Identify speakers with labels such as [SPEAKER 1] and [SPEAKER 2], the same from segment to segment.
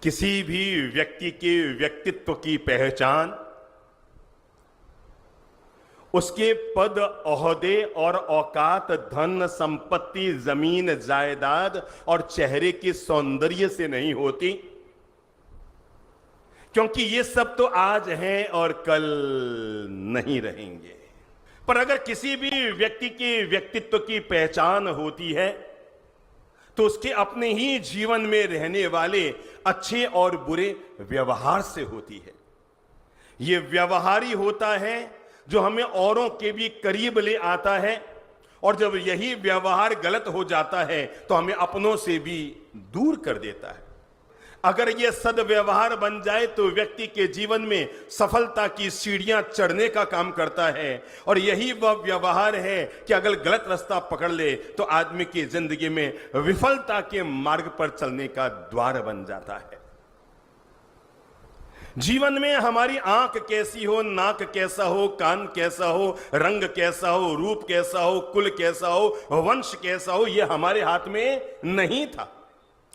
[SPEAKER 1] किसी भी व्यक्ति के व्यक्तित्व की पहचान उसके पद, ओहदे और औकात, धन संपत्ति, जमीन जायदाद और चेहरे के सौंदर्य से नहीं होती, क्योंकि ये सब तो आज हैं और कल नहीं रहेंगे। पर अगर किसी भी व्यक्ति के व्यक्तित्व की पहचान होती है तो उसके अपने ही जीवन में रहने वाले अच्छे और बुरे व्यवहार से होती है। यह व्यवहार ही होता है जो हमें औरों के भी करीब ले आता है, और जब यही व्यवहार गलत हो जाता है तो हमें अपनों से भी दूर कर देता है। अगर यह सद्व्यवहार बन जाए तो व्यक्ति के जीवन में सफलता की सीढ़ियां चढ़ने का काम करता है, और यही वह व्यवहार है कि अगर गलत रास्ता पकड़ ले तो आदमी की जिंदगी में विफलता के मार्ग पर चलने का द्वार बन जाता है। जीवन में हमारी आंख कैसी हो, नाक कैसा हो, कान कैसा हो, रंग कैसा हो, रूप कैसा हो, कुल कैसा हो, वंश कैसा हो, यह हमारे हाथ में नहीं था।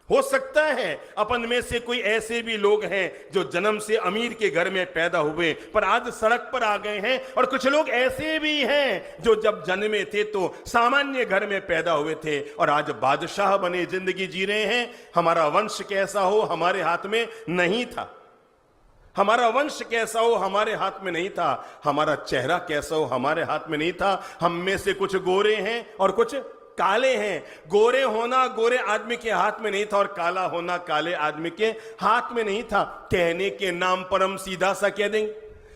[SPEAKER 1] हो सकता है अपन में से कोई ऐसे भी लोग हैं जो जन्म से अमीर के घर में पैदा हुए पर आज सड़क पर आ गए हैं, और कुछ लोग ऐसे भी हैं जो जब जन्मे थे तो सामान्य घर में पैदा हुए थे और आज बादशाह बने जिंदगी जी रहे हैं। हमारा वंश कैसा हो हमारे हाथ में नहीं था, हमारा वंश कैसा हो हमारे हाथ में नहीं था, हमारा चेहरा कैसा हो हमारे हाथ में नहीं था। हम में से कुछ गोरे हैं और कुछ काले हैं। गोरे होना गोरे आदमी के हाथ में नहीं था और काला होना काले आदमी के हाथ में नहीं था। कहने के नाम पर हम सीधा सा कह देंगे।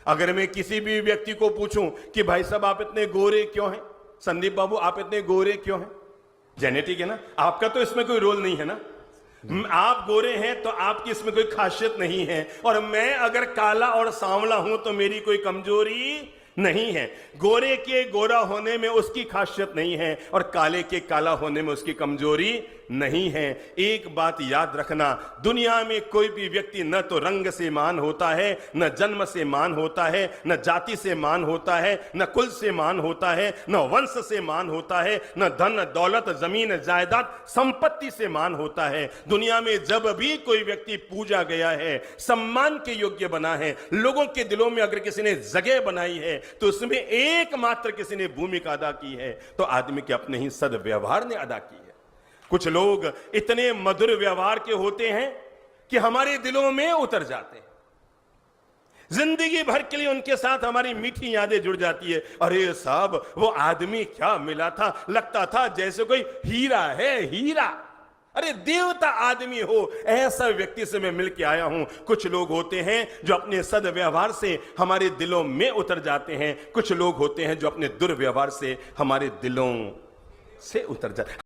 [SPEAKER 1] अगर मैं किसी भी व्यक्ति को पूछूं कि भाई साहब आप इतने गोरे क्यों हैं, संदीप बाबू आप इतने गोरे क्यों हैं, जेनेटिक है ना, आपका तो इसमें कोई रोल नहीं है ना, आप गोरे हैं तो आपकी इसमें कोई खासियत नहीं है, और मैं अगर काला और सांवला हूं तो मेरी कोई कमजोरी नहीं है। गोरे के गोरा होने में उसकी खासियत नहीं है और काले के काला होने में उसकी कमजोरी नहीं है। एक बात याद रखना, दुनिया में कोई भी व्यक्ति न तो रंग से मान होता है, न जन्म से मान होता है, न जाति से मान होता है, न कुल से मान होता है, न वंश से मान होता है, न धन दौलत जमीन जायदाद संपत्ति से मान होता है। दुनिया में जब भी कोई व्यक्ति पूजा गया है, सम्मान के योग्य बना है, लोगों के दिलों में अगर किसी ने जगह बनाई है तो उसमें एकमात्र किसी ने भूमिका अदा की है तो आदमी के अपने ही सद्व्यवहार ने अदा की है। कुछ लोग इतने मधुर व्यवहार के होते हैं कि हमारे दिलों में उतर जाते हैं, जिंदगी भर के लिए उनके साथ हमारी मीठी यादें जुड़ जाती है। अरे साहब वो आदमी क्या मिला था, लगता था जैसे कोई हीरा है, हीरा, अरे देवता आदमी हो, ऐसा व्यक्ति से मैं मिलके आया हूं। कुछ लोग होते हैं जो अपने सद्व्यवहार से हमारे दिलों में उतर जाते हैं, कुछ लोग होते हैं जो अपने दुर्व्यवहार से हमारे दिलों से उतर जाते हैं।